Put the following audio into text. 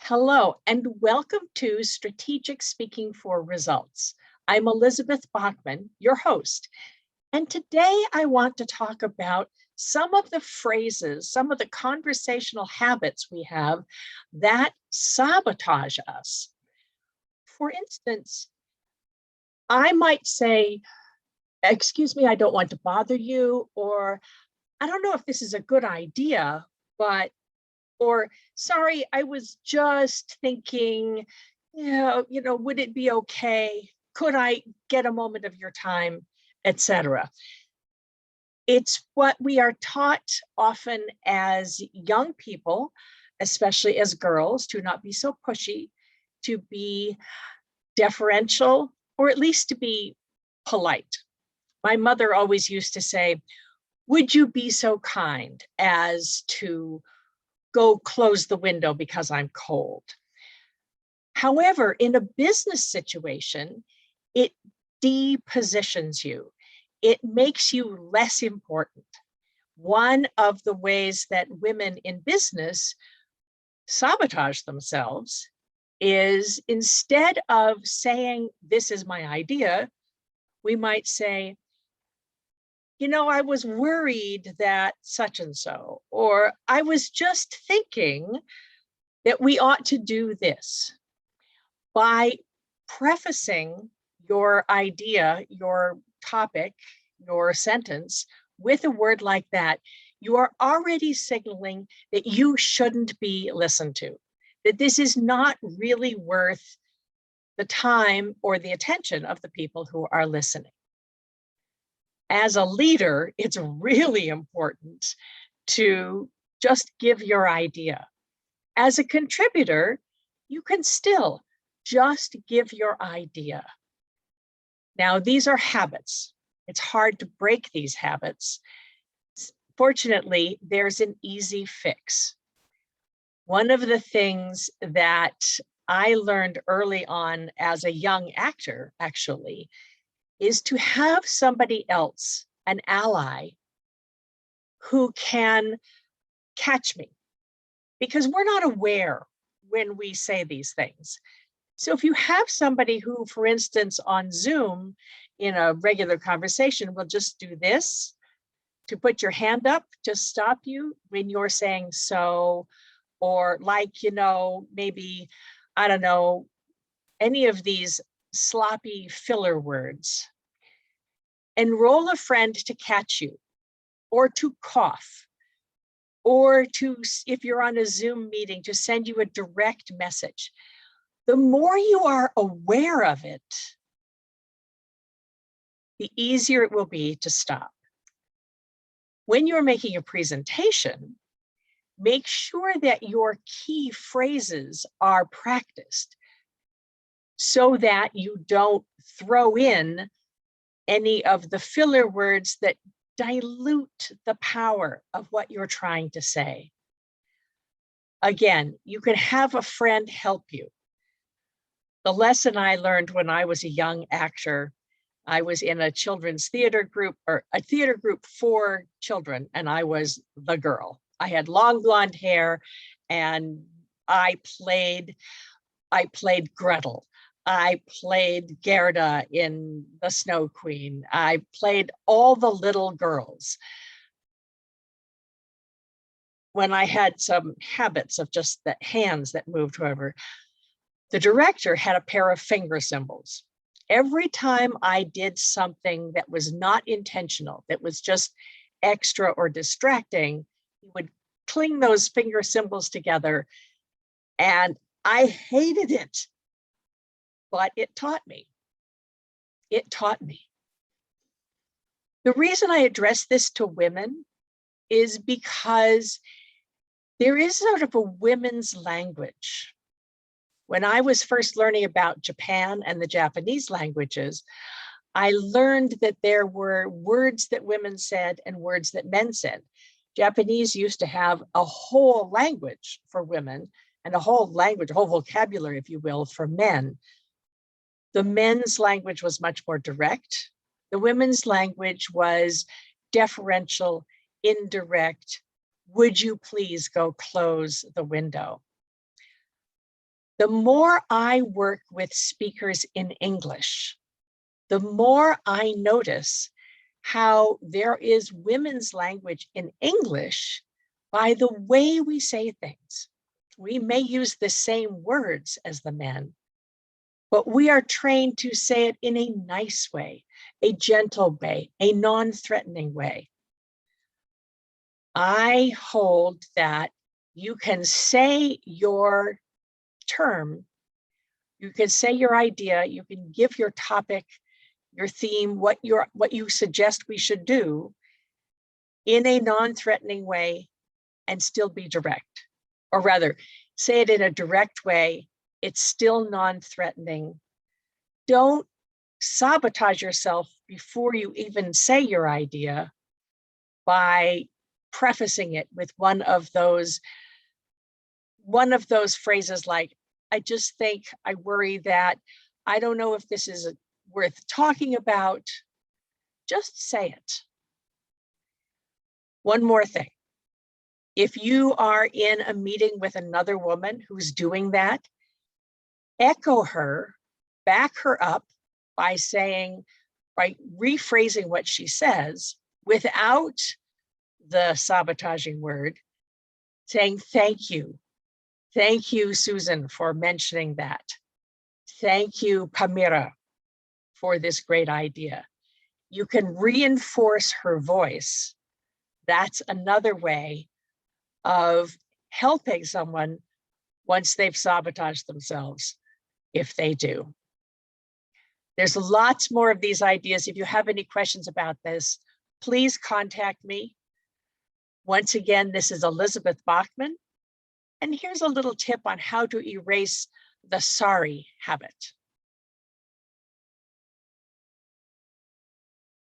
Hello, and welcome to Strategic Speaking for Results. I'm Elizabeth Bachman, your host. And today I want to talk about some of the phrases, some of the conversational habits we have that sabotage us. For instance, I might say, excuse me, I don't want to bother you, or I don't know if this is a good idea, but or sorry, I was just thinking, would it be okay? Could I get a moment of your time, etc. It's what we are taught often as young people, especially as girls, to not be so pushy, to be deferential, or at least to be polite. My mother always used to say, would you be so kind as to go close the window because I'm cold? However, in a business situation, it depositions you. It makes you less important. One of the ways that women in business sabotage themselves is, instead of saying, this is my idea, we might say, I was worried that such and so, or I was just thinking that we ought to do this. By prefacing your idea, your topic, your sentence with a word like that, you are already signaling that you shouldn't be listened to, that this is not really worth the time or the attention of the people who are listening. As a leader, it's really important to just give your idea. As a contributor, you can still just give your idea. Now, these are habits. It's hard to break these habits. Fortunately, there's an easy fix. One of the things that I learned early on as a young actor, actually, is to have somebody else, an ally, who can catch me, because we're not aware when we say these things. So if you have somebody who, for instance, on Zoom, in a regular conversation, will just do this to put your hand up to stop you when you're saying so, or like, maybe, I don't know, any of these sloppy filler words. Enroll a friend to catch you, or to cough, or to, if you're on a Zoom meeting, to send you a direct message. The more you are aware of it, the easier it will be to stop. When you're making a presentation, make sure that your key phrases are practiced so that you don't throw in any of the filler words that dilute the power of what you're trying to say. Again, you can have a friend help you. The lesson I learned when I was a young actor, I was in a children's theater group, or a theater group for children, and I was the girl. I had long blonde hair, and I played Gretel. I played Gerda in The Snow Queen. I played all the little girls. When I had some habits of just the hands that moved, however, the director had a pair of finger cymbals. Every time I did something that was not intentional, that was just extra or distracting, he would cling those finger cymbals together, and I hated it. But it taught me. It taught me. The reason I address this to women is because there is sort of a women's language. When I was first learning about Japan and the Japanese languages, I learned that there were words that women said and words that men said. Japanese used to have a whole language for women and a whole language, a whole vocabulary, if you will, for men. The men's language was much more direct. The women's language was deferential, indirect. Would you please go close the window? The more I work with speakers in English, the more I notice how there is women's language in English by the way we say things. We may use the same words as the men, but we are trained to say it in a nice way, a gentle way, a non-threatening way. I hold that you can say your term, you can say your idea, you can give your topic, your theme, what you suggest we should do in a non-threatening way and still be direct. Or rather, say it in a direct way, it's still non-threatening. Don't sabotage yourself before you even say your idea by prefacing it with one of those phrases like, I just think, I worry that, I don't know if this is worth talking about. Just say it. One more thing. If you are in a meeting with another woman who's doing that, echo her, back her up by rephrasing what she says without the sabotaging word, saying, thank you. Thank you, Susan, for mentioning that. Thank you, Pamira, for this great idea. You can reinforce her voice. That's another way of helping someone once they've sabotaged themselves, if they do. There's lots more of these ideas. If you have any questions about this, please contact me. Once again, this is Elizabeth Bachman. And here's a little tip on how to erase the sorry habit.